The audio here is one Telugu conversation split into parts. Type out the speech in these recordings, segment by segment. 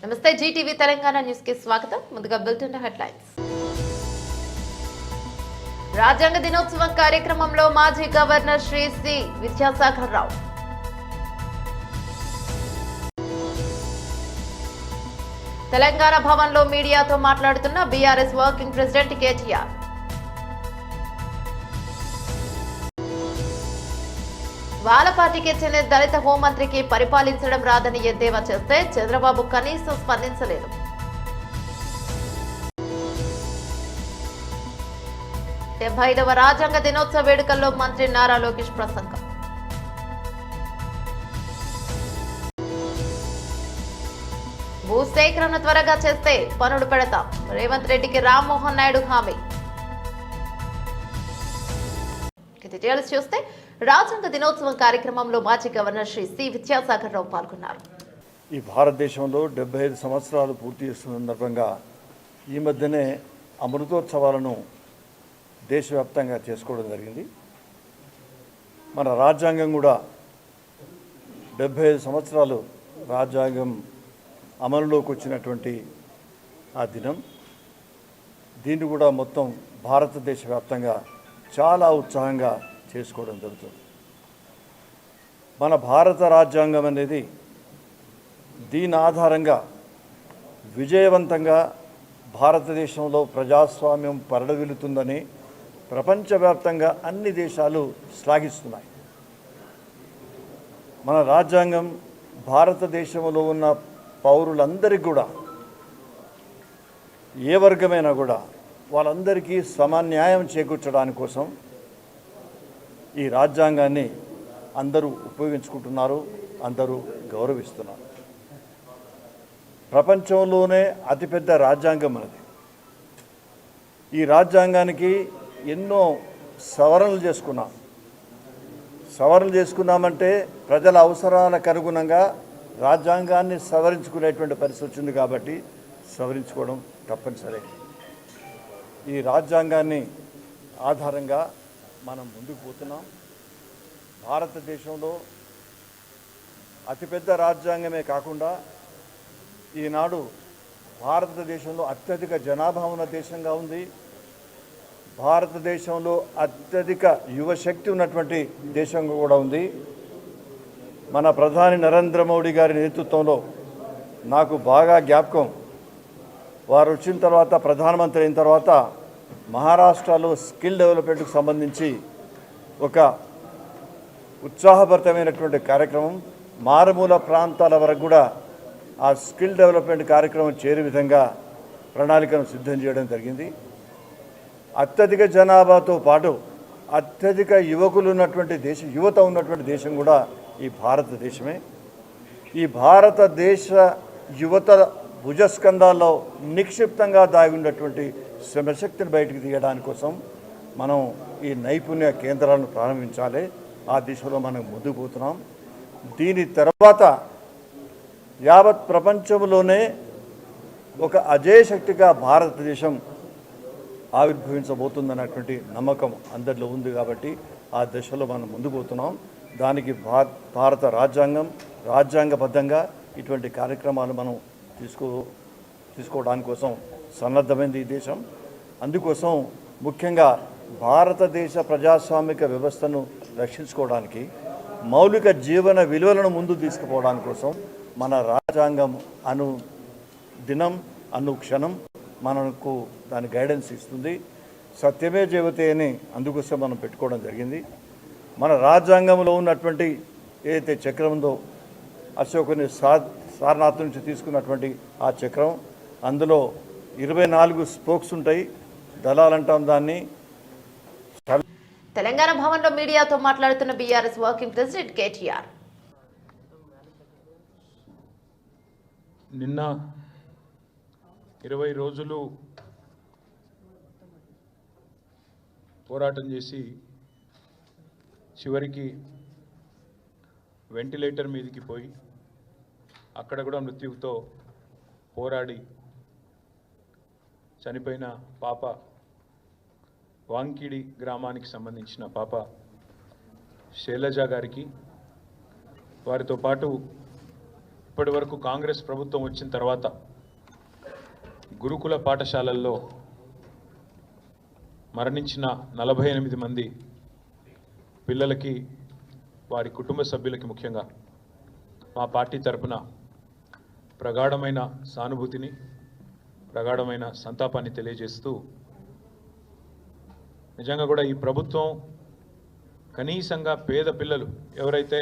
నమస్తే జీటీవీ తెలంగాణ న్యూస్ కి స్వాగతం. ముందుగా బులెటిన్ హెడ్లైన్స్. రాజ్యాంగ దినోత్సవం కార్యక్రమంలో మాజీ గవర్నర్ శ్రీ సి విద్యాసాగర్ రావు. తెలంగాణ భవన్ లో మీడియాతో మాట్లాడుతున్న బీఆర్ఎస్ వర్కింగ్ ప్రెసిడెంట్ కేటీఆర్. వాళ్ళ పార్టీకి చెందిన దళిత హోంమంత్రికి పరిపాలించడం రాదని ఎద్దేవా చేస్తే చంద్రబాబు కనీసం స్పందించలేదు. డెబ్బై 5వ రాజ్యాంగ దినోత్సవ వేడుకల్లో మంత్రి నారా లోకేష్ ప్రసంగం. భూసేకరణ త్వరగా చేస్తే పనులు పెడతాం, రేవంత్ రెడ్డికి రామ్మోహన్ నాయుడు హామీ. డీటెయిల్స్ చూస్తే రాజ్యాంగ దినోత్సవం కార్యక్రమంలో మాజీ గవర్నర్ శ్రీ సి విద్యాసాగర్ రావు పాల్గొన్నారు. ఈ భారతదేశంలో 75 సంవత్సరాలు పూర్తి చేస్తున్న సందర్భంగా ఈ మధ్యనే అమృతోత్సవాలను దేశవ్యాప్తంగా చేసుకోవడం జరిగింది. మన రాజ్యాంగం కూడా 75 సంవత్సరాలు రాజ్యాంగం అమలులోకి వచ్చినటువంటి ఆ దినం. దీన్ని కూడా మొత్తం భారతదేశ వ్యాప్తంగా చాలా ఉత్సాహంగా చేసుకోవడం జరుగుతుంది. మన భారత రాజ్యాంగం అనేది దీని ఆధారంగా విజయవంతంగా భారతదేశంలో ప్రజాస్వామ్యం పరిడవిల్లుతుందని ప్రపంచవ్యాప్తంగా అన్ని దేశాలు శ్లాఘిస్తున్నాయి. మన రాజ్యాంగం భారతదేశంలో ఉన్న పౌరులందరికీ కూడా, ఏ వర్గమైనా కూడా వాళ్ళందరికీ సమన్యాయం చేకూర్చడానికి కోసం ఈ రాజ్యాంగాన్ని అందరూ ఉపయోగించుకుంటున్నారు, అందరూ గౌరవిస్తున్నారు. ప్రపంచంలోనే అతిపెద్ద రాజ్యాంగం అనేది. ఈ రాజ్యాంగానికి ఎన్నో సవరణలు చేసుకున్నామంటే ప్రజల అవసరాలకు అనుగుణంగా రాజ్యాంగాన్ని సవరించుకునేటువంటి పరిస్థితి వచ్చింది కాబట్టి సవరించుకోవడం తప్పనిసరి. ఈ రాజ్యాంగాన్ని ఆధారంగా మనం ముందుకు పోతున్నాం. భారతదేశంలో అతిపెద్ద రాజ్యాంగమే కాకుండా ఈనాడు భారతదేశంలో అత్యధిక జనాభా ఉన్న దేశంగా ఉంది. భారతదేశంలో అత్యధిక యువశక్తి ఉన్నటువంటి దేశంగా కూడా ఉంది. మన ప్రధాని నరేంద్ర మోడీ గారి నేతృత్వంలో నాకు బాగా జ్ఞాపకం, వారు వచ్చిన తర్వాత ప్రధానమంత్రి అయిన తర్వాత మహారాష్ట్రలో స్కిల్ డెవలప్మెంట్కు సంబంధించి ఒక ఉత్సాహభరితమైనటువంటి కార్యక్రమం, మారుమూల ప్రాంతాల వరకు కూడా ఆ స్కిల్ డెవలప్మెంట్ కార్యక్రమం చేరే విధంగా ప్రణాళికను సిద్ధం చేయడం జరిగింది. అత్యధిక జనాభాతో పాటు అత్యధిక యువకులు ఉన్నటువంటి దేశం, యువత ఉన్నటువంటి దేశం కూడా ఈ భారతదేశమే. ఈ భారతదేశ యువత భుజస్కంధాల్లో నిక్షిప్తంగా దాగి ఉన్నటువంటి శ్రమశక్తిని బయటకు తీయడానికి కోసం మనం ఈ నైపుణ్య కేంద్రాలను ప్రారంభించాలి. ఆ దిశలో మనం ముందుకు పోతున్నాం. దీని తర్వాత యావత్ ప్రపంచంలోనే ఒక అజేయశక్తిగా భారతదేశం ఆవిర్భవించబోతుందన్నటువంటి నమ్మకం అందరిలో ఉంది. కాబట్టి ఆ దిశలో మనం ముందుకు పోతున్నాం. దానికి భారత రాజ్యాంగబద్ధంగా ఇటువంటి కార్యక్రమాలు మనం తీసుకోవడానికి కోసం సన్నద్ధమైంది ఈ దేశం. అందుకోసం ముఖ్యంగా భారతదేశ ప్రజాస్వామిక వ్యవస్థను రక్షించుకోవడానికి, మౌలిక జీవన విలువలను ముందు తీసుకుపోవడానికి కోసం మన రాజ్యాంగం క్షణం మనకు దాని గైడెన్స్ ఇస్తుంది. సత్యమే జయతే అని అందుకోసం మనం పెట్టుకోవడం జరిగింది. మన రాజ్యాంగంలో ఉన్నటువంటి ఏదైతే చక్రం ఉందో, అశోకుని సారనాథ్ నుంచి తీసుకున్నటువంటి ఆ చక్రం, అందులో 24 స్పోక్స్ ఉంటాయి, దళాలంటాం దాన్ని. తెలంగాణ భవన్ లో మీడియాతో మాట్లాడుతున్న బీఆర్ఎస్ వర్కింగ్ ప్రెసిడెంట్ కేటీఆర్. నిన్న 20 రోజులు పోరాటం చేసి చివరికి వెంటిలేటర్ మీదకి పోయి అక్కడ కూడా మృత్యువుతో పోరాడి చనిపోయిన పాప, వాంకిడి గ్రామానికి సంబంధించిన పాప శైలజ గారికి, వారితో పాటు ఇప్పటి వరకు కాంగ్రెస్ ప్రభుత్వం వచ్చిన తర్వాత గురుకుల పాఠశాలల్లో మరణించిన 48 మంది పిల్లలకి వారి కుటుంబ సభ్యులకి ముఖ్యంగా మా పార్టీ తరపున ప్రగాఢమైన సానుభూతిని ప్రగాఢమైన సంతాపాన్ని తెలియజేస్తూ నిజంగా కూడా ఈ ప్రభుత్వం కనీసంగా పేద పిల్లలు ఎవరైతే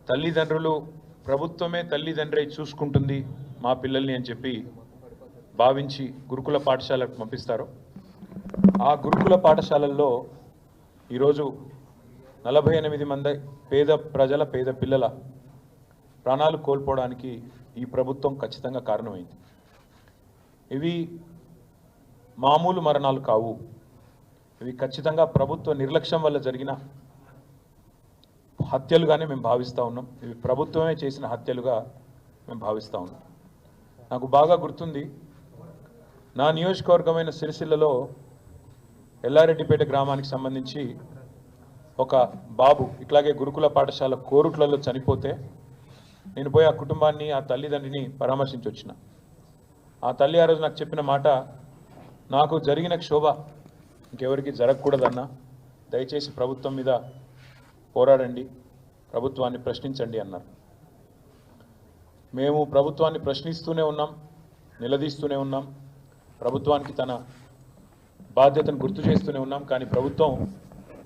తల్లిదండ్రులు ప్రభుత్వమే తల్లిదండ్రి చూసుకుంటుంది మా పిల్లల్ని అని చెప్పి భావించి గురుకుల పాఠశాలకు పంపిస్తారు ఆ గురుకుల పాఠశాలల్లో ఈరోజు 48 మంది పేద పిల్లల ప్రాణాలు కోల్పోవడానికి ఈ ప్రభుత్వం ఖచ్చితంగా కారణమైంది. ఇవి మామూలు మరణాలు కావు. ఇవి ఖచ్చితంగా ప్రభుత్వ నిర్లక్ష్యం వల్ల జరిగిన హత్యలుగానే మేము భావిస్తూ ఉన్నాం. ఇవి ప్రభుత్వమే చేసిన హత్యలుగా మేము భావిస్తూ ఉన్నాం. నాకు బాగా గుర్తుంది, నా నియోజకవర్గమైన సిరిసిల్లలో ఎల్లారెడ్డిపేట గ్రామానికి సంబంధించి ఒక బాబు ఇట్లాగే గురుకుల పాఠశాల కోరుట్లలో చనిపోతే నేను పోయి ఆ కుటుంబాన్ని ఆ తల్లిదండ్రిని పరామర్శించి వచ్చిన. ఆ తల్లి ఆ రోజు నాకు చెప్పిన మాట, నాకు జరిగిన క్షోభ ఇంకెవరికి జరగకూడదన్నా, దయచేసి ప్రభుత్వం మీద పోరాడండి, ప్రభుత్వాన్ని ప్రశ్నించండి అన్నారు. మేము ప్రభుత్వాన్ని ప్రశ్నిస్తూనే ఉన్నాం, నిలదీస్తూనే ఉన్నాం, ప్రభుత్వానికి తన బాధ్యతను గుర్తు చేస్తూనే ఉన్నాం. కానీ ప్రభుత్వం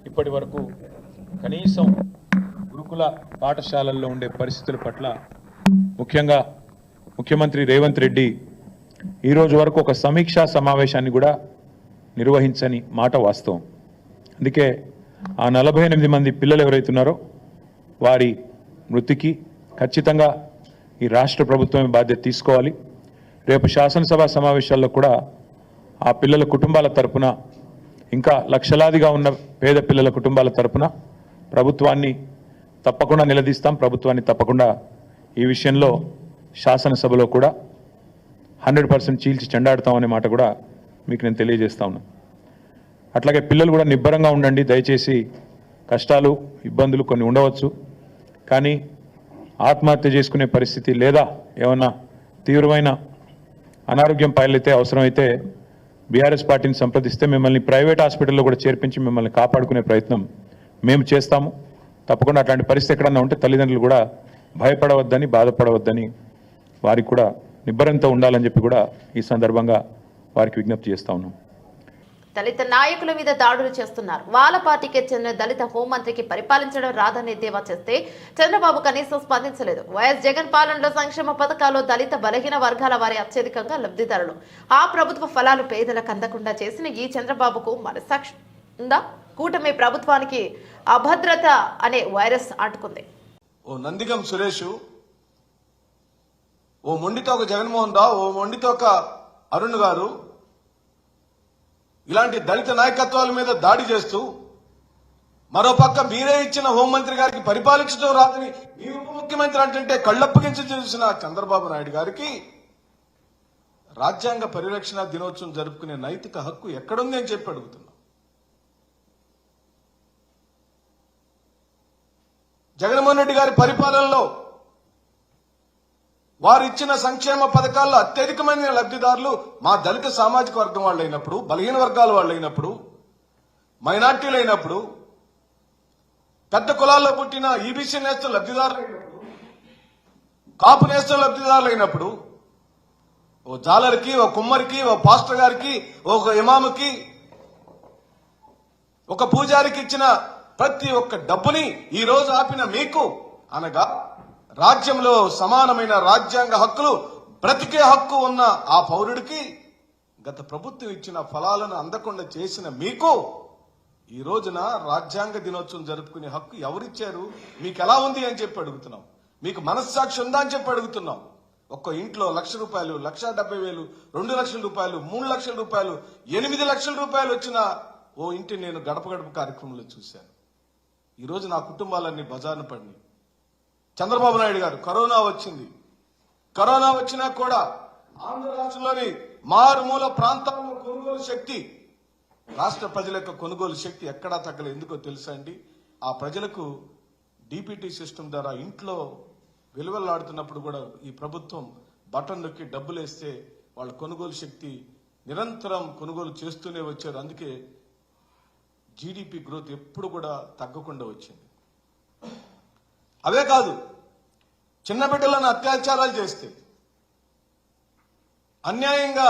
ఇప్పటి వరకు కనీసం గురుకుల పాఠశాలల్లో ఉండే పరిస్థితుల పట్ల ముఖ్యంగా ముఖ్యమంత్రి రేవంత్ రెడ్డి ఈరోజు వరకు ఒక సమీక్షా సమావేశాన్ని కూడా నిర్వహించని మాట వాస్తవం. అందుకే ఆ 48 మంది పిల్లలు ఎవరైతున్నారో వారి మృతికి ఖచ్చితంగా ఈ రాష్ట్ర ప్రభుత్వమే బాధ్యత తీసుకోవాలి. రేపు శాసనసభ సమావేశాల్లో కూడా ఆ పిల్లల కుటుంబాల తరపున, ఇంకా లక్షలాదిగా ఉన్న పేద పిల్లల కుటుంబాల తరపున ప్రభుత్వాన్ని తప్పకుండా నిలదీస్తాం. ప్రభుత్వాన్ని తప్పకుండా ఈ విషయంలో శాసనసభలో కూడా 100% చీల్చి చెండాడుతామనే మాట కూడా మీకు నేను తెలియజేస్తా ఉన్నాను. అట్లాగే పిల్లలు కూడా నిబ్బరంగా ఉండండి. దయచేసి కష్టాలు ఇబ్బందులు కొన్ని ఉండవచ్చు, కానీ ఆత్మహత్య చేసుకునే పరిస్థితి లేదా ఏమన్నా తీవ్రమైన అనారోగ్యం పాలైతే అవసరమైతే బీఆర్ఎస్ పార్టీని సంప్రదిస్తే మిమ్మల్ని ప్రైవేట్ హాస్పిటల్లో కూడా చేర్పించి మిమ్మల్ని కాపాడుకునే ప్రయత్నం మేము చేస్తాము. తప్పకుండా అట్లాంటి పరిస్థితి ఎక్కడన్నా ఉంటే తల్లిదండ్రులు కూడా భయపడవద్దని, బాధపడవద్దని, వారికి కూడా నిబ్బరంతో ఉండాలని చెప్పి కూడా ఈ సందర్భంగా వారికి విజ్ఞప్తి చేస్తా ఉన్నాం. దళిత నాయకుల మీద దాడులు చేస్తున్నారు. వాళ్ళ పార్టీకి చెందిన దళిత హోంమంత్రికి పరిపాలించడం రాదని ఎద్దేవా చేస్తే చంద్రబాబు కనీసం స్పందించలేదు. వైఎస్ జగన్ పాలనలో సంక్షేమ పథకాలు దళిత బలహీన వర్గాల వారి అత్యధికంగా లబ్ధిదారులు. ఆ ప్రభుత్వ ఫలాలు పేదలకు అందకుండా చేసిన ఈ చంద్రబాబుకు మనసాక్షి ఉందా? కూటమి ప్రభుత్వానికి అభద్రత అనే వైరస్ అంటుకుంది. ఓ నందిగం సురేష్, ఓ మొండితో ఒక జగన్మోహన్ రావు, ఓ మొండితో ఒక అరుణ్ గారు ఇలాంటి దళిత నాయకత్వాల మీద దాడి చేస్తూ, మరోపక్క మీరే ఇచ్చిన హోంమంత్రి గారికి పరిపాలించడం రాదని మీ ఉప ముఖ్యమంత్రి అంటే కళ్ళప్పగించి చూసిన చంద్రబాబు నాయుడు గారికి రాజ్యాంగ పరిరక్షణ దినోత్సవం జరుపుకునే నైతిక హక్కు ఎక్కడుంది అని చెప్పి అడుగుతున్నాం. జగన్మోహన్ రెడ్డి గారి పరిపాలనలో వారు ఇచ్చిన సంక్షేమ పథకాల్లో అత్యధికమైన లబ్ధిదారులు మా దళిత సామాజిక వర్గం వాళ్ళు అయినప్పుడు, బలహీన వర్గాల వాళ్ళు అయినప్పుడు, మైనార్టీలు అయినప్పుడు, పెద్ద కులాల్లో పుట్టిన ఈబీసీ నేస్తం లబ్ధిదారులు అయినప్పుడు, కాపు నేస్తం లబ్ధిదారులు అయినప్పుడు, ఓ జాలర్కి, ఓ కుమ్మరికి, ఓ పాస్టర్ గారికి, ఒక ఇమాముకి, ఒక పూజారికి ఇచ్చిన ప్రతి ఒక్క డబ్బుని ఈ రోజు ఆపిన మీకు, అనగా రాజ్యంలో సమానమైన రాజ్యాంగ హక్కులు, బ్రతికే హక్కు ఉన్న ఆ పౌరుడికి గత ప్రభుత్వం ఇచ్చిన ఫలాలను అందకుండా చేసిన మీకు ఈ రోజున రాజ్యాంగ దినోత్సవం జరుపుకునే హక్కు ఎవరిచ్చారు? మీకు ఎలా ఉంది అని చెప్పి అడుగుతున్నాం. మీకు మనస్సాక్షి ఉందా అని చెప్పి అడుగుతున్నాం. ఒక్క ఇంట్లో ₹1,00,000, ₹1,70,000, ₹2,00,000, ₹3,00,000, ₹8,00,000 వచ్చిన ఓ ఇంటిని నేను గడప గడప కార్యక్రమంలో చూశాను. ఈ రోజు నా కుటుంబాలన్నీ బజారును పడినాయి. చంద్రబాబు నాయుడు గారు కరోనా వచ్చింది. కరోనా వచ్చినా కూడా ఆంధ్ర రాష్ట్రంలోని మారుమూల ప్రాంతాల్లో కొనుగోలు శక్తి, రాష్ట్ర ప్రజల యొక్క కొనుగోలు శక్తి ఎక్కడా తగ్గలేదు. ఎందుకో తెలుసా అండి? ఆ ప్రజలకు డిపిటి సిస్టమ్ ద్వారా ఇంట్లో విలువలాడుతున్నప్పుడు కూడా ఈ ప్రభుత్వం బటన్ నొక్కి డబ్బులు వేస్తే వాళ్ళ కొనుగోలు శక్తి నిరంతరం కొనుగోలు చేస్తూనే వచ్చారు. అందుకే జీడిపి గ్రోత్ ఎప్పుడు కూడా తగ్గకుండా వచ్చింది. అవే కాదు, చిన్న బిడ్డలను అత్యాచారాలు చేస్తే, అన్యాయంగా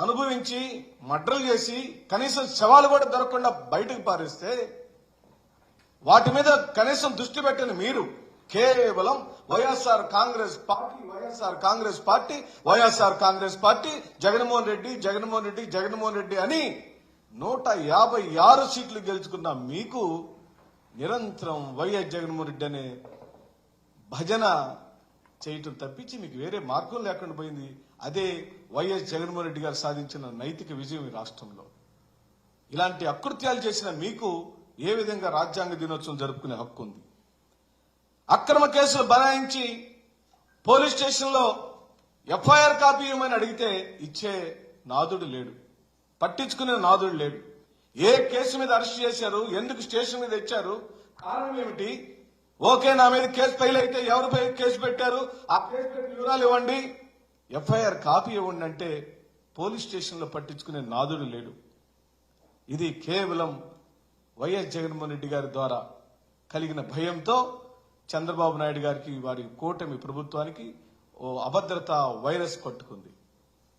అనుభవించి మర్డర్లు చేసి కనీసం శవాలు కూడా దొరకకుండా బయటకు పారేస్తే వాటి మీద కనీసం దృష్టి పెట్టని మీరు కేవలం వైఎస్ఆర్ కాంగ్రెస్ పార్టీ జగన్మోహన్ రెడ్డి అని 156 సీట్లు గెలుచుకున్న మీకు నిరంతరం వైఎస్ జగన్మోహన్ రెడ్డి అనే భజన చేయటం తప్పించి మీకు వేరే మార్గం లేకుండా పోయింది. అదే వైఎస్ జగన్మోహన్ రెడ్డి గారు సాధించిన నైతిక విజయం ఈ రాష్ట్రంలో. ఇలాంటి అకృత్యాలు చేసిన మీకు ఏ విధంగా రాజ్యాంగ దినోత్సవం జరుపుకునే హక్కు ఉంది? అక్రమ కేసులు బనాయించి పోలీస్ స్టేషన్లో ఎఫ్ఐఆర్ కాపీ ఇవ్వమని అడిగితే ఇచ్చే నాదుడు లేడు, పట్టించుకునే నాదుడు లేడు. ఏ కేసు మీద అరెస్ట్ చేశారు, ఎందుకు స్టేషన్ మీద ఇచ్చారు, కారణం ఏమిటి? ఓకే, నా మీద కేసు ఫైల్ అయితే ఎవరిపై కేసు పెట్టారు, ఆ కేసు పెట్టిన వివరాలు ఇవ్వండి, ఎఫ్ఐఆర్ కాపీ ఇవ్వండి అంటే పోలీస్ స్టేషన్లో పట్టించుకునే నాదుడు లేడు. ఇది కేవలం వైఎస్ జగన్మోహన్ రెడ్డి గారి ద్వారా కలిగిన భయంతో చంద్రబాబు నాయుడు గారికి, వారి కూటమి ప్రభుత్వానికి ఓ అభద్రత వైరస్ పట్టుకుంది.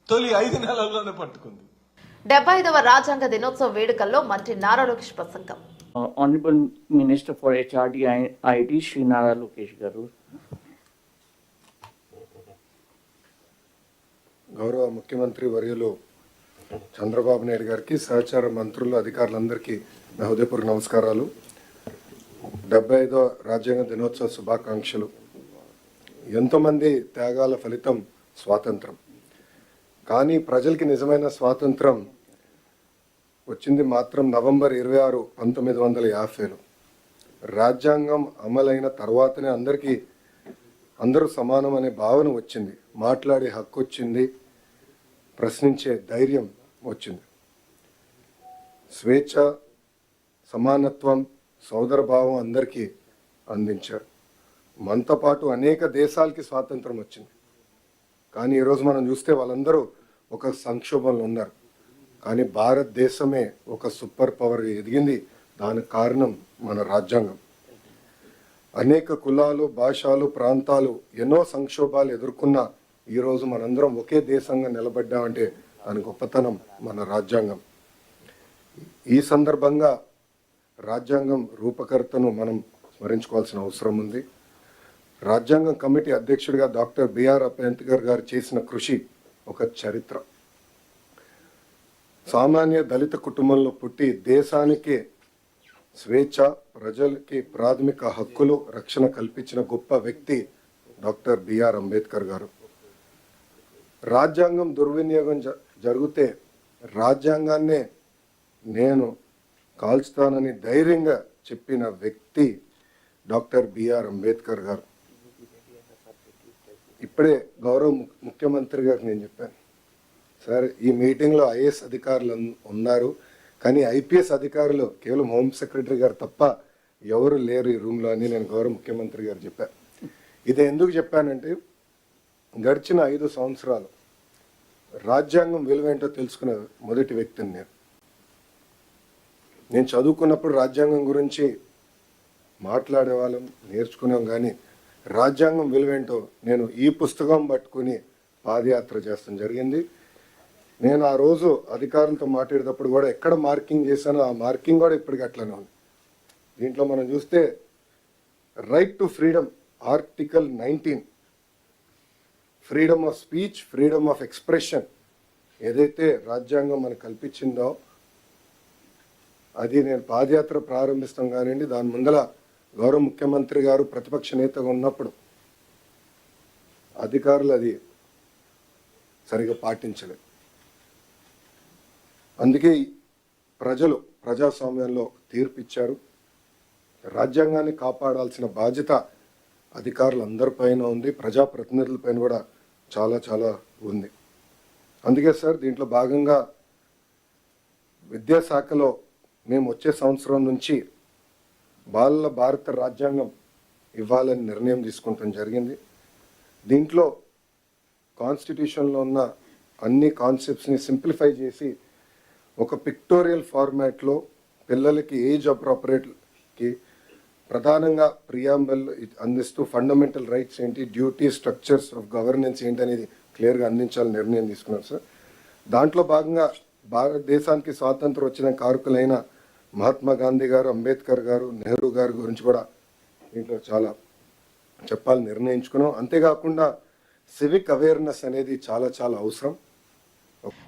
తొలి 5 నెలల్లోనే పట్టుకుంది. 75వ రాజ్యాంగ దినోత్సవ వేడుకల్లో మంత్రి నారా లోకేష్ ప్రసంగం. Honorable Minister for HRD IT Shri Nara Lokesh Garu. గౌరవ ముఖ్యమంత్రి వర్యులు చంద్రబాబు నాయుడు గారికి, సహచార మంత్రులు, అధికారులందరికీ నా హృదయపూర్వక నమస్కారాలు. 75వ రాజ్యాంగ దినోత్సవ శుభాకాంక్షలు. ఎంతోమంది త్యాగాల ఫలితం స్వాతంత్రం. కానీ ప్రజలకి నిజమైన స్వాతంత్రం వచ్చింది మాత్రం నవంబర్ 26, 1950లో. రాజ్యాంగం అమలైన తర్వాతనే అందరూ సమానం అనే భావన వచ్చింది, మాట్లాడే హక్కు వచ్చింది, ప్రశ్నించే ధైర్యం వచ్చింది. స్వేచ్ఛ, సమానత్వం, సోదర భావం అందరికీ అందించారు. మనతో పాటు అనేక దేశాలకి స్వాతంత్రం వచ్చింది. కానీ ఈరోజు మనం చూస్తే వాళ్ళందరూ ఒక సంక్షోభంలో ఉన్నారు. కానీ భారతదేశమే ఒక సూపర్ పవర్గా ఎదిగింది. దానికి కారణం మన రాజ్యాంగం. అనేక కులాలు, భాషలు, ప్రాంతాలు ఎన్నో సంక్షోభాలు ఎదుర్కొన్న ఈరోజు మనందరం ఒకే దేశంగా నిలబడ్డామంటే దాని గొప్పతనం మన రాజ్యాంగం. ఈ సందర్భంగా రాజ్యాంగం రూపకర్తను మనం స్మరించుకోవాల్సిన అవసరం ఉంది. రాజ్యాంగం కమిటీ అధ్యక్షుడిగా డాక్టర్ బిఆర్ అంబేద్కర్ గారు చేసిన కృషి ఒక చరిత్ర. సామాన్య దళిత కుటుంబంలో పుట్టి దేశానికి స్వేచ్ఛ, ప్రజలకి ప్రాథమిక హక్కులు, రక్షణ కల్పించిన గొప్ప వ్యక్తి డాక్టర్ బిఆర్ అంబేద్కర్ గారు. రాజ్యాంగం దుర్వినియోగం జరిగితే రాజ్యాంగాన్నే నేను కాల్చుతానని ధైర్యంగా చెప్పిన వ్యక్తి డాక్టర్ బిఆర్ అంబేద్కర్ గారు. ఇప్పుడే గౌరవ ముఖ్యమంత్రి గారికి నేను చెప్పాను, సార్ ఈ మీటింగ్లో ఐఏఎస్ అధికారులు ఉన్నారు, కానీ ఐపీఎస్ అధికారులు కేవలం హోమ్ సెక్రటరీ గారు తప్ప ఎవరు లేరు ఈ రూమ్లో అని నేను గౌరవ ముఖ్యమంత్రి గారు చెప్పాను. ఇది ఎందుకు చెప్పానంటే గడిచిన 5 సంవత్సరాలు రాజ్యాంగం విలువేంటో తెలుసుకున్న మొదటి వ్యక్తిని నేను చదువుకున్నప్పుడు రాజ్యాంగం గురించి మాట్లాడేవాళ్ళం, నేర్చుకున్నాం. కానీ రాజ్యాంగం విలువేంటో నేను ఈ పుస్తకం పట్టుకుని పాదయాత్ర చేస్తాం జరిగింది. నేను ఆ రోజు అధికారులతో మాట్లాడేటప్పుడు కూడా ఎక్కడ మార్కింగ్ చేశానో ఆ మార్కింగ్ కూడా ఇప్పటికీ అట్లనే ఉంది. దీంట్లో మనం చూస్తే right to freedom, article 19, freedom of speech, freedom of expression ఏదైతే రాజ్యాంగం మనకు కల్పించిందో అది నేను పాదయాత్ర ప్రారంభిస్తాం కానివ్వండి, దాని ముందల గౌరవ ముఖ్యమంత్రి గారు ప్రతిపక్ష నేతగా ఉన్నప్పుడు అధికారులు అది సరిగా పాటించలేదు. అందుకే ప్రజలు ప్రజాస్వామ్యంలో తీర్పిచ్చారు. రాజ్యాంగాన్ని కాపాడాల్సిన బాధ్యత అధికారులందరిపైన ఉంది, ప్రజాప్రతినిధులపైన కూడా చాలా చాలా ఉంది. అందుకే సార్ దీంట్లో భాగంగా విద్యాశాఖలో మేము వచ్చే సంవత్సరం నుంచి బాలల భారత రాజ్యాంగం ఇవ్వాలని నిర్ణయం తీసుకుంటాం జరిగింది. దీంట్లో కాన్స్టిట్యూషన్లో ఉన్న అన్ని కాన్సెప్ట్స్ని సింప్లిఫై చేసి ఒక పిక్టోరియల్ ఫార్మాట్లో పిల్లలకి ఏజ్ అప్రాపరేట్కి ప్రధానంగా ప్రియాంబల్ అందిస్తూ ఫండమెంటల్ రైట్స్ ఏంటి, డ్యూటీ, స్ట్రక్చర్స్ ఆఫ్ గవర్నెన్స్ ఏంటి అనేది క్లియర్గా అందించాలని నిర్ణయం తీసుకున్నాం సార్. దాంట్లో భాగంగా భారతదేశానికి స్వాతంత్రం వచ్చిన కారకులైన మహాత్మా గాంధీ గారు, అంబేద్కర్ గారు, నెహ్రూ గారి గురించి కూడా దీంట్లో చాలా చెప్పాలని నిర్ణయించుకున్నాం. అంతేకాకుండా సివిక్ అవేర్నెస్ అనేది చాలా చాలా అవసరం.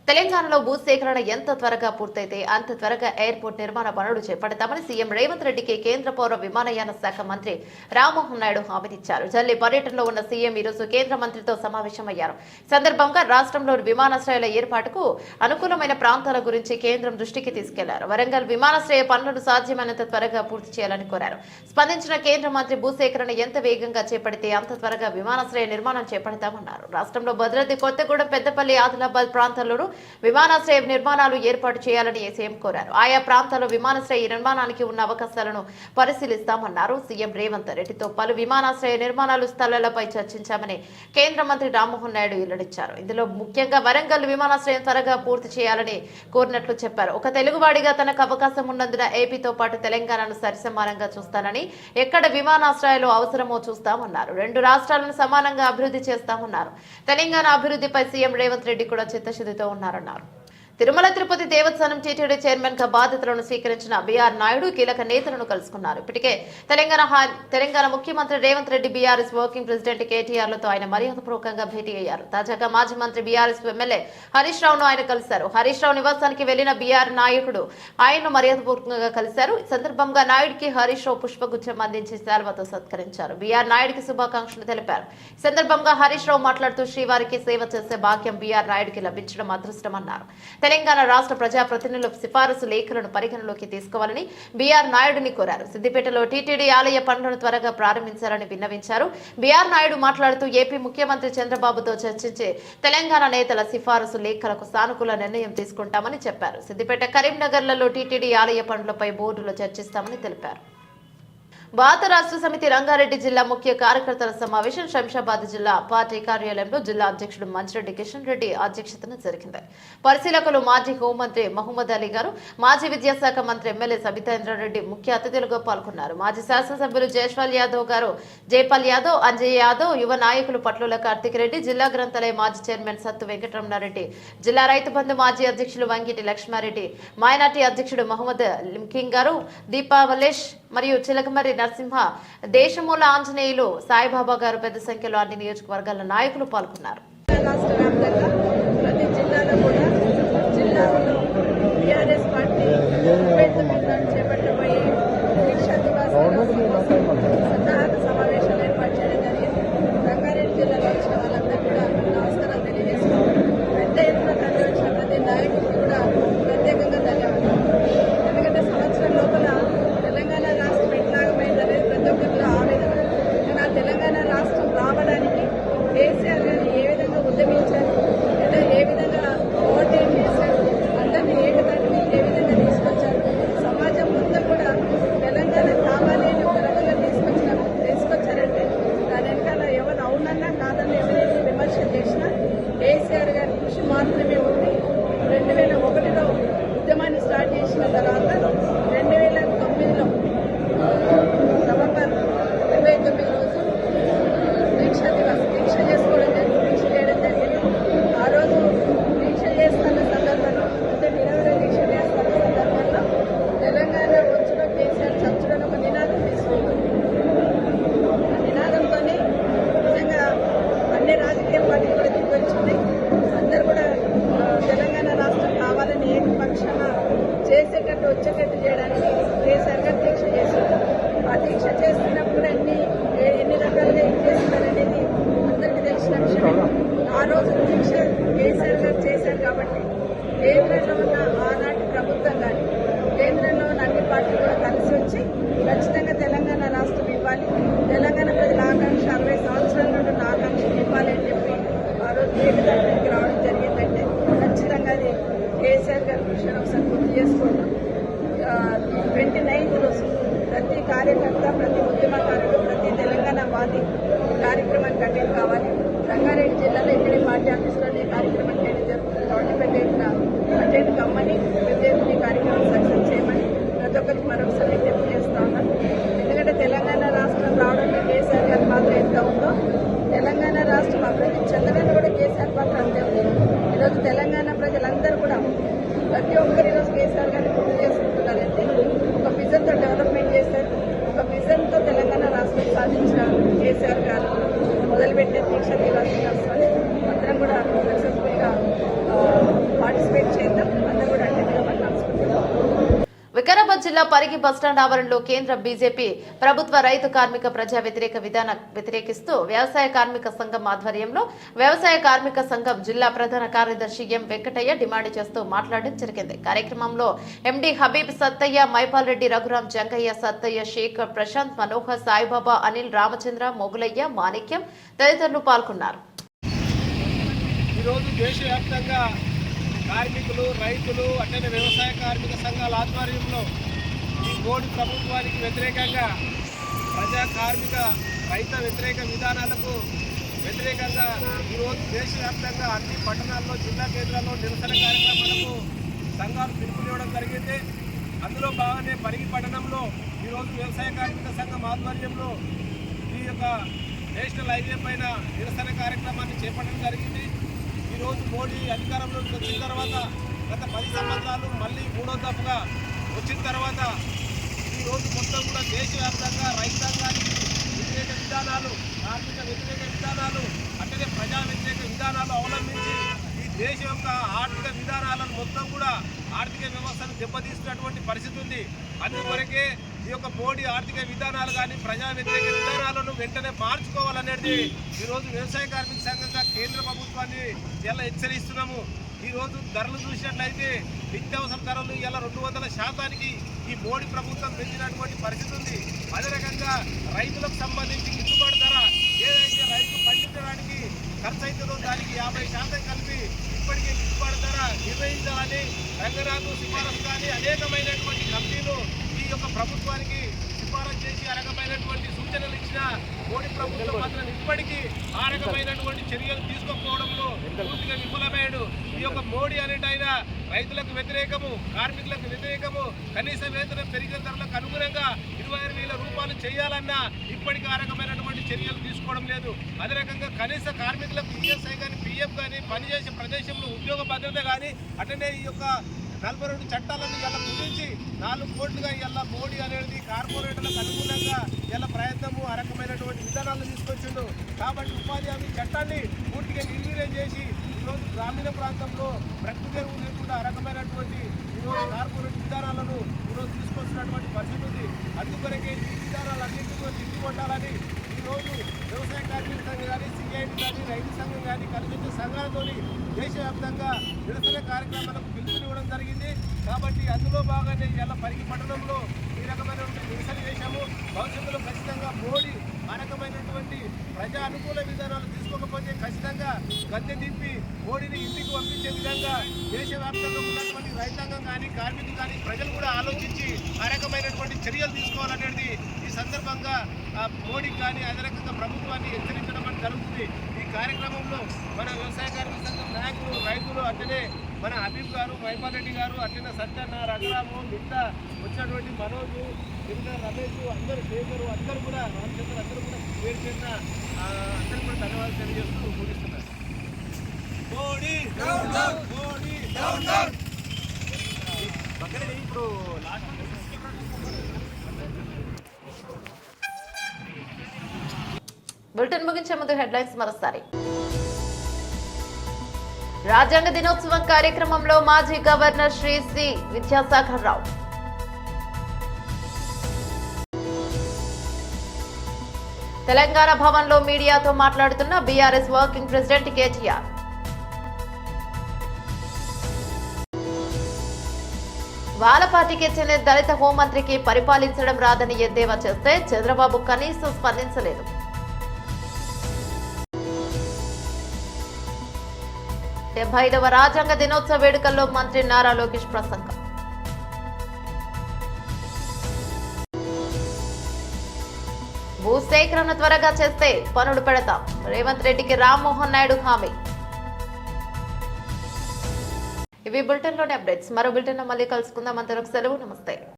తెలంగాణలో భూసేకరణ ఎంత త్వరగా పూర్తయితే అంత త్వరగా ఎయిర్పోర్ట్ నిర్మాణ పనులు చేపడతామని సీఎం రేవంత్ రెడ్డికి కేంద్ర పౌర విమానయాన శాఖ మంత్రి రామ్మోహన్ నాయుడు హామీనిచ్చారు. ఢిల్లీ పర్యటనలో ఉన్న సీఎం ఈరోజు కేంద్ర మంత్రితో సమావేశమయ్యారు. సందర్భంగా రాష్ట్రంలోని విమానాశ్రయాల ఏర్పాటుకు అనుకూలమైన ప్రాంతాల గురించి కేంద్రం దృష్టికి తీసుకెళ్లారు. వరంగల్ విమానాశ్రయ పనులను సాధ్యమైనంత త్వరగా పూర్తి చేయాలని కోరారు. స్పందించిన కేంద్ర మంత్రి భూసేకరణ ఎంత వేగంగా చేపడితే అంత త్వరగా విమానాశ్రయ నిర్మాణం చేపడతామన్నారు. రాష్ట్రంలో భద్రాద్రి, కొత్తగూడెం, పెద్దపల్లి, ఆదిలాబాద్ ప్రాంతాల్లోనూ విమానాశ్రయ నిర్మాణాలు ఏర్పాటు చేయాలని సీఎం కోరారు. ఆయా ప్రాంతాల్లో విమానాశ్రయ నిర్మాణానికి ఉన్న అవకాశాలను పరిశీలిస్తామన్నారు. సీఎం రేవంత్ రెడ్డితో పలు విమానాశ్రయ నిర్మాణాలు స్థలాలపై చర్చించామని కేంద్ర మంత్రి రామ్మోహన్ నాయుడు వెల్లడించారు. ఇందులో ముఖ్యంగా వరంగల్ విమానాశ్రయం త్వరగా పూర్తి చేయాలని కోరినట్లు చెప్పారు. ఒక తెలుగువాడిగా తనకు అవకాశం ఉన్నందున ఏపీతో పాటు తెలంగాణను సరిసమానంగా చూస్తానని, ఎక్కడ విమానాశ్రయాలు అవసరమో చూస్తామన్నారు. రెండు రాష్ట్రాలను సమానంగా అభివృద్ధి చేస్తామన్నారు. తెలంగాణ అభివృద్ధిపై సీఎం రేవంత్ రెడ్డి కూడా చిత్తశుద్ధితో ఉన్నారన్నారు. తిరుమల తిరుపతి దేవస్థానం టీటీడీ చైర్మన్ గా బాధ్యతలను స్వీకరించిన బీఆర్ నాయుడు కీలక నేతలను కలుసుకున్నారు. ఇప్పటికే తెలంగాణ ముఖ్యమంత్రి Revanth Reddy, BRS working president కేటీఆర్లతో ఆయన మర్యాదపూర్వకంగా భేటీ అయ్యారు. తాజాగా మాజీ మంత్రి బీఆర్ఎస్ ఎమ్మెల్యే హరీష్ రావును ఆయన కలిశారు. హరీష్ రావు నివాసానికి వెళ్లిన బీఆర్ నాయకుడు ఆయన్ను మర్యాదపూర్వకంగా కలిశారు. ఈ సందర్భంగా నాయుడికి హరీష్ రావు పుష్పగుచ్చం అందించి శాల్వాతో సత్కరించారు. బీఆర్ నాయుడికి శుభాకాంక్షలు తెలిపారు. ఈ సందర్భంగా హరీష్ రావు మాట్లాడుతూ శ్రీవారికి సేవ చేసే భాగ్యం బీఆర్ నాయుడికి లభించడం అదృష్టమన్నారు. తెలంగాణ రాష్ట్ర ప్రజాప్రతినిధుల సిఫారసు లేఖలను పరిగణలోకి తీసుకోవాలని బీఆర్ నాయుడుని కోరారు. సిద్దిపేటలో టీటీడీ ఆలయ పనులను త్వరగా ప్రారంభించాలని విన్నవించారు. బీఆర్ నాయుడు మాట్లాడుతూ ఏపీ ముఖ్యమంత్రి చంద్రబాబుతో చర్చించి తెలంగాణ నేతల సిఫారసు లేఖలకు సానుకూల నిర్ణయం తీసుకుంటామని చెప్పారు. సిద్దిపేట, కరీంనగర్లలో టీటీడీ ఆలయ పనులపై బోర్డులో చర్చిస్తామని తెలిపారు. భారత రాష్ట్ర సమితి రంగారెడ్డి జిల్లా ముఖ్య కార్యకర్తల సమావేశం శంషాబాద్ జిల్లా పార్టీ కార్యాలయంలో జిల్లా అధ్యక్షుడు మంచిరెడ్డి కిషన్ రెడ్డి అధ్యక్షతన జరిగింది. పరిశీలకులు మాజీ హోంమంత్రి మహమ్మద్ అలీ గారు, మాజీ విద్యాశాఖ మంత్రి ఎమ్మెల్యే సబితేంద్రారెడ్డి ముఖ్య అతిథులుగా పాల్గొన్నారు. మాజీ శాసనసభ్యులు జైపాల్ యాదవ్ గారు, జైపాల్ యాదవ్, అంజయ్ యాదవ్, యువ నాయకులు పట్లుల కార్తిక్ రెడ్డి, జిల్లా గ్రంథాలయ మాజీ చైర్మన్ సత్తు వెంకటరమణారెడ్డి, జిల్లా రైతు బంధు మాజీ అధ్యక్షులు వంగిటి లక్ష్మారెడ్డి, మైనార్టీ అధ్యక్షుడు మహమ్మద్ లింకింగ్ గారు, దీపావలేష్ మరియు చిలకమర్రి నరసింహ, దేశమూల ఆంజనేయులు, సాయిబాబా గారు పెద్ద సంఖ్యలో అన్ని నియోజకవర్గాల నాయకులు పాల్గొన్నారు. రాష్ట్ర వ్యాప్తంగా ప్రతి జిల్లాలో కూడా జిల్లాలో టీఆర్ఎస్ పార్టీ చేపట్టబోయే దీక్షా దివాసాలు సన్నాహక సమావేశాలు ఏర్పాటు చేయడం జరిగింది. రంగారెడ్డి జిల్లాలో వచ్చిన వాళ్ళందరూ కూడా నమస్కారాలు తెలియజేస్తున్నాం. పెద్ద ఎత్తున తరలి వచ్చిన ప్రతి నాయకుడికి కూడా ప్రత్యేకంగా ధన్యవాదాలు. ఎందుకంటే సంవత్సరం లోపల తెలంగాణ రాష్ట్రం ఎట్లాగమైందనేది ప్రతి ఒక్కరిలో ఆవేదన. కానీ ఆ తెలంగాణ రాష్ట్రం రావడానికి కేసీఆర్ గారు ఏ విధంగా ఉద్యమించారు, లేదా ఏ విధంగా ఓటేం చేశారు, అందరినీ ఏకతాటి మీద ఏ విధంగా తీసుకొచ్చారు, సమాజం మొత్తం కూడా తెలంగాణ కావాలి అని ఒక రకంగా తీసుకొచ్చారంటే దాని వెనకాల ఎవరు అవునన్నా కాదన్నా ఎవరైతే విమర్శలు చేసినా కేసీఆర్ గారి కృషి మాత్రమే ఉంది. 2001లో ఉద్యమాన్ని స్టార్ట్ చేసిన తర్వాత 2009లో నవంబర్ 29 రోజు దీక్ష చేసుకోవడం జరిగింది, దీక్ష చేయడం జరిగింది. ఆ రోజు దీక్ష చేస్తున్న సందర్భంలో, అంటే నిరంతర దీక్ష చేస్తున్న సందర్భంలో తెలంగాణ వచ్చులో కేసీఆర్ చచ్చుడని ఒక నినాదం తీసుకున్నాం. ఆ నినాదంతో నిజంగా అన్ని రాజకీయ పార్టీలు కూడా దిగొచ్చింది. అందరూ కూడా తెలంగాణ రాష్ట్రం కావాలని ఏకపక్షాన చేసేటట్టు వచ్చేటట్టు చేయడానికి కేసీఆర్ గారు దీక్ష చేశారు. ఆ దీక్ష చేస్తున్నప్పుడు ఎన్ని రకాలుగా ఏం చేస్తున్నారనేది అందరికీ తెలిసిన విషయం. ఆ రోజు దీక్ష కేసీఆర్ గారు చేశారు కాబట్టి కేంద్రంలో ఉన్న ఆనాటి ప్రభుత్వం కానీ కేంద్రంలో ఉన్న అన్ని పార్టీలు కూడా కలిసి వచ్చి ఖచ్చితంగా తెలంగాణ రాష్ట్రం ఇవ్వాలి, తెలంగాణ ప్రజల ఆకాంక్ష 60 సంవత్సరాల నుండి ఉన్న ఆకాంక్ష ఇవ్వాలి అని చెప్పి ఆ రోజు ఏకదాటికి రావడం జరిగిందంటే ఖచ్చితంగా అది కేసీఆర్ గారి కృషిని ఒకసారి గుర్తు చేసుకుంటాం. 29th రోజు ప్రతి కార్యకర్త, ప్రతి ఉద్యమకారుడు, ప్రతి తెలంగాణ రావాలి, కార్యక్రమానికి అటెండ్ కావాలి. రంగారెడ్డి జిల్లాలో ఇక్కడే పార్టీ ఆఫీసులోనే కార్యక్రమానికి అటెండ్ జరుగుతుంది కాబట్టి పెద్ద ఎత్తున అటెండ్ కమ్మని, పెద్ద ఎత్తున ఈ కార్యక్రమం సక్సెస్ చేయమని ప్రతి ఒక్కరికి మరొకసారి విజ్ఞప్తి చేస్తా ఉన్నాను. ఎందుకంటే తెలంగాణ రాష్ట్రం రావడంలో కేసీఆర్ గారి పాత్ర ఎంత ఉందో, తెలంగాణ రాష్ట్రం అభివృద్ధి చెందడానికి కూడా కేసీఆర్ పాత్ర అంతే ఉంది. ఈరోజు తెలంగాణ ప్రజలందరూ కూడా ప్రతి ఒక్కరు ఈరోజు కేసీఆర్ గారిని గుర్తు చేసుకుంటున్నారంటే ఒక విజన్తో డెవలప్మెంట్ చేశారు. ఒక విజన్తో తెలంగాణ రాష్ట్రం సాధించిన కేసీఆర్ గారు మొదలుపెట్టే దీక్ష దివాసోత్సవాన్ని అందరం కూడా సక్సెస్ఫుల్గా పార్టిసిపేట్ చేద్దాం. అందరూ కూడా అటెండ్ అవ్వాలి. వికారాబాద్ జిల్లా పరిగి బస్టాండ్ ఆవరణలో కేంద్ర బీజేపీ ప్రభుత్వ రైతు కార్మిక ప్రజా వ్యతిరేక విధానం వ్యతిరేకిస్తూ వ్యవసాయ కార్మిక సంఘం ఆధ్వర్యంలో వ్యవసాయ కార్మిక సంఘం జిల్లా ప్రధాన కార్యదర్శి ఎం వెంకటయ్య డిమాండ్ చేస్తూ మాట్లాడడం జరిగింది. కార్యక్రమంలో ఎండి హబీబ్, సత్తయ్య, మైపాల్ రెడ్డి, రఘురాం, జంగయ్య, సత్తయ్య, శేఖర్, ప్రశాంత్, మనోహర్, సాయిబాబా, అనిల్, రామచంద్ర, మొగులయ్య, మాణిక్యం తదితరులు పాల్గొన్నారు. ఈరోజు దేశవ్యాప్తంగా కార్మికులు, రైతులు, అట్లనే వ్యవసాయ కార్మిక సంఘాల ఆధ్వర్యంలో ఈ మోడీ ప్రభుత్వానికి వ్యతిరేకంగా, ప్రజా కార్మిక రైత వ్యతిరేక విధానాలకు వ్యతిరేకంగా ఈరోజు దేశవ్యాప్తంగా అన్ని పట్టణాల్లో, జిల్లా కేంద్రాల్లో నిరసన కార్యక్రమాలకు సంఘాలు పిలుపునివ్వడం జరిగింది. అందులో భాగంగానే పరిగి పట్టణంలో ఈరోజు వ్యవసాయ కార్మిక సంఘం ఆధ్వర్యంలో ఈ యొక్క నేషనల్ హైవే పైన నిరసన కార్యక్రమాన్ని చేపట్టడం జరిగింది. ఈరోజు మోడీ అధికారంలోకి వచ్చిన తర్వాత గత 10 సంవత్సరాలు మళ్ళీ మూడో దఫగా వచ్చిన తర్వాత ఈరోజు మొత్తం కూడా దేశవ్యాప్తంగా రైతాంగానికి వ్యతిరేక విధానాలు, కార్మిక వ్యతిరేక విధానాలు, అట్లనే ప్రజా వ్యతిరేక విధానాలు అవలంబించి ఈ దేశం యొక్క ఆర్థిక విధానాలను మొత్తం కూడా ఆర్థిక వ్యవస్థను దెబ్బతీస్తున్నటువంటి పరిస్థితి ఉంది. అందుకొరకే ఈ యొక్క మోడీ ఆర్థిక విధానాలు కానీ ప్రజా వ్యతిరేక విధానాలను వెంటనే మార్చుకోవాలనేది ఈరోజు వ్యవసాయ కార్మిక సంఘంగా కేంద్ర ప్రభుత్వాన్ని ఇలా హెచ్చరిస్తున్నాము. ఈరోజు ధరలు చూసినట్లయితే నిత్యావసర ధరలు ఇలా 200% ఈ మోడీ ప్రభుత్వం పెంచినటువంటి పరిస్థితి ఉంది. అదే రకంగా రైతులకు సంబంధించి గిట్టుబాటు ధర ఏదైతే రైతు పండించడానికి ఖర్చు అవుతుందో దానికి 50% కలిపి ఇప్పటికే గిట్టుబాటు ధర నిర్ణయించాలని రంగనాథ్ సిఫారసు కానీ అనేకమైనటువంటి కంపెనీలు ఈ యొక్క ప్రభుత్వానికి సిఫారసు చేసి ఆ రకమైనటువంటి సూచనలు ఇచ్చిన మోడీ ప్రభుత్వం మాత్రం ఇప్పటికీ ఆ రకమైనటువంటి చర్యలు తీసుకోకపోవడంలో పూర్తిగా విఫలమయ్యాడు. ఈ యొక్క మోడీ అనేటైనా రైతులకు వ్యతిరేకము, కార్మికులకు వ్యతిరేకము, కనీస వేతనం పెరిగిన ధరలకు అనుగుణంగా 26,000 రూపాయలు చేయాలన్నా ఇప్పటికీ ఆ రకమైనటువంటి చర్యలు తీసుకోవడం లేదు. అదే రకంగా కనీస కార్మికులకు ఈఎస్ఐ కానీ, పిఎఫ్ కానీ, పనిచేసే ప్రదేశంలో ఉద్యోగ భద్రత కానీ, అట్లనే ఈ యొక్క 42 చట్టాలను ఇలా కుదించి 4 కోట్లుగా ఇలా మోడీ అనేది కార్పొరేటర్లకు అనుగుణంగా ఇలా ప్రయత్నము ఆ రకమైనటువంటి విధానాలను తీసుకొచ్చిండు. కాబట్టి ఉపాధి హామీ చట్టాన్ని పూర్తిగా నిర్వీర్యం చేసి ఈరోజు గ్రామీణ ప్రాంతంలో ప్రకృతి ఎరువు లేకుండా ఆ రకమైనటువంటి ఈరోజు కార్పొరేట్ విధానాలను ఈరోజు తీసుకొచ్చినటువంటి పరిస్థితి ఉంది. అందుకొరకే ఈ విధానాలన్నింటినీ తిప్పికొట్టాలని ఈరోజు వ్యవసాయ కార్మిక సంఘం కానీ, సిఐటి కానీ, రైతు సంఘం కానీ కలిసి సంఘాలతో దేశవ్యాప్తంగా నిరసన కార్యక్రమాలకు పిలుపునివ్వడం జరిగింది. కాబట్టి అందులో భాగంగా ఇలా పరిగి పట్టణంలో ఈ రకమైనటువంటి నిరసన చేశాము. భవిష్యత్తులో ఖచ్చితంగా మోడీ ఆ రకమైనటువంటి ప్రజా అనుకూల విధానాలు తీసుకోకపోతే ఖచ్చితంగా గద్దె దింపి మోడీని ఇంటికి పంపించే విధంగా దేశవ్యాప్తంగా ఉన్నటువంటి రైతాంగం కానీ, కార్మికులు కానీ, ప్రజలు కూడా ఆలోచించి ఆ రకమైనటువంటి చర్యలు తీసుకోవాలనేది ఈ సందర్భంగా మోడీకి కానీ అదే రకంగా ప్రభుత్వాన్ని హెచ్చరించడం అని జరుగుతుంది. ఈ కార్యక్రమంలో మన వ్యవసాయ కార్మిక సంఘం నాయకులు, రైతులు, అట్లనే మన హబీబ్ గారు, మైపాల్ రెడ్డి గారు, అట్లనే సత్యన్న, రఘురాము, మిగతా వచ్చినటువంటి మనోజు, మిగతా రమేష్, అందరూ శేఖరు, అందరూ కూడా రామచంద్ర, అందరూ కూడా పేరు చేసిన అందరూ కూడా ధన్యవాదాలు తెలియజేస్తూ ముగిస్తున్నారు. మోడీ మోడీ ఇప్పుడు బులెటిన్ ముగించే ముందు హెడ్లైన్స్ మరోసారి. రాజ్యాంగ దినోత్సవం కార్యక్రమంలో మాజీ గవర్నర్ శ్రీ సి విద్యాసాగర్ రావు. తెలంగాణ భవన్లో మీడియాతో మాట్లాడుతున్న బీఆర్ఎస్ వర్కింగ్ ప్రెసిడెంట్ కేటీఆర్. వాళ్ళ పార్టీకి చెందిన దళిత హోంమంత్రికి పరిపాలించడం రాదని ఎద్దేవా చేస్తే చంద్రబాబు కనీసం స్పందించలేదు. 75వ రాజ్యాంగ దినోత్సవ వేడుకల్లో మంత్రి నారా లోకేష్ ప్రసంగం. భూసేకరణ త్వరగా చేస్తే పనులు పెడతాం. రేవంత్ రెడ్డికి రామ్మోహన్ నాయుడు హామీ. ఇవి బులెటిన్లోని అప్డేట్స్. మరో బులెటిన్లో మళ్ళీ కలుసుకుందాం. అంతవరకు సెలవు. నమస్తే.